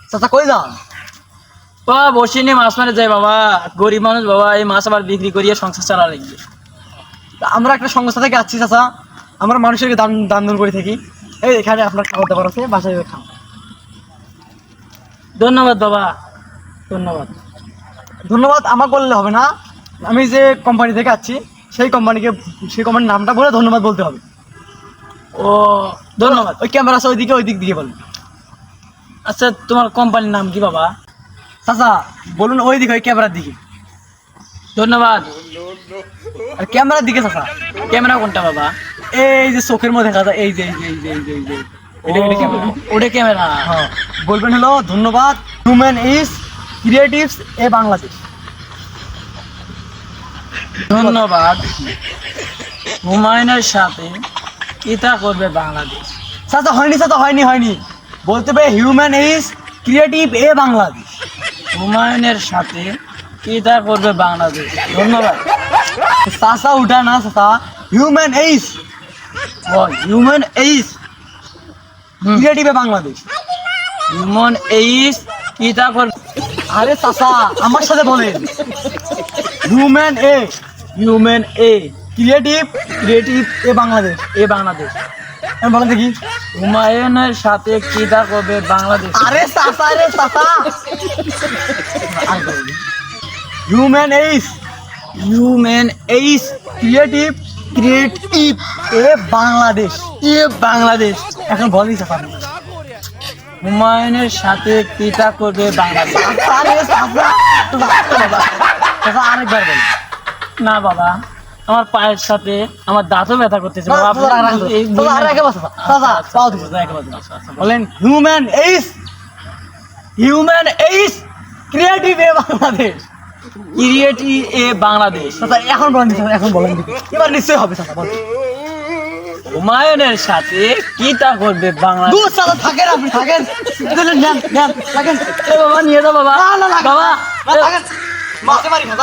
চাচা কই যান? বাবা বসে নিয়ে মাছ মারে যায় বাবা, গরিব মানুষ বাবা, এই মাছ আবার বিক্রি করিয়ে সংসার চালা লাগবে। আমরা একটা সংস্থা থেকে আসছি চাচা, আমরা মানুষেরকে দান দান দূর করে থাকি। এই এখানে আপনার খাবার দাবার আছে, বাসায় খান। ধন্যবাদ বাবা, ধন্যবাদ। ধন্যবাদ আমার বললে হবে না, আমি যে কোম্পানি থেকে আসছি সেই কোম্পানির নামটা বলে ধন্যবাদ বলতে হবে। ও ধন্যবাদ। ওই ক্যামেরা আছে ওই দিক দিয়ে বলুন। আচ্ছা তোমার কোম্পানির নাম কি বাবা? চাচা বলুন ওই দিকে, ওই ক্যামেরার দিকে। ধন্যবাদ। আর ক্যামেরার দিকে চাচা। ক্যামেরা কোনটা বাবা? এই যে চোখের মধ্যে দেখা যায়, এই যে এই যে এই যে এই যে এই যে এটা ক্যামেরা। ওটা ক্যামেরা। হ্যাঁ, বলবেন হলো ধন্যবাদ হিউম্যান ইজ ক্রিয়েটিভস এ বাংলাদেশ। ধন্যবাদ হুমায়ুনের সাথে কিতা করবে বাংলাদেশ। চাচা হয়নি বলতে হবে human is creative a Bangladesh. হুমায়ুনের সাথে কিতা করবে বাংলাদেশ। ধন্যবাদ। চাচা উঠা না চাচা, হিউম্যান ইজ হিউম্যান এইস, ক্রিয়েটিভ এ বাংলাদেশ। হিউম্যান এইস কিতা করবে। আরে চাচা আমার সাথে বলেন, human a creative a Bangladesh. Bangladesh. আমি বলেন দেখি। হুমায়ুনের সাথে কিতা করবে বাংলাদেশ। আরে চাচা হিউম্যান এইস ক্রিয়েটিভ এ বাংলাদেশ। বাংলাদেশ। এখন বলি চাচা। হুমায়ুনের সাথে কিতা করবে বাংলাদেশ। আরে চাচা আরেকবার বলি। না বাবা, আমার পায়ের সাথে আমার দাঁতও ব্যথা করতেছে বাবা। বলেন হিউম্যান এইস creative a Bangladesh. Creative a Bangladesh. চাচা এখন বলেন চাচা, এখন বলেন দেখি। এবার নিশ্চয়ই হবে চাচা, বলেন। হুমায়ুনের সাথে কিতা করবে বাংলাদেশ। দূর চাচা, থাকেন আপনি, থাকেন। নেন, থাকেন। এ বাবা নিয়ে যাও বাবা। না, বাবা থাকেন। মারতে পারি না।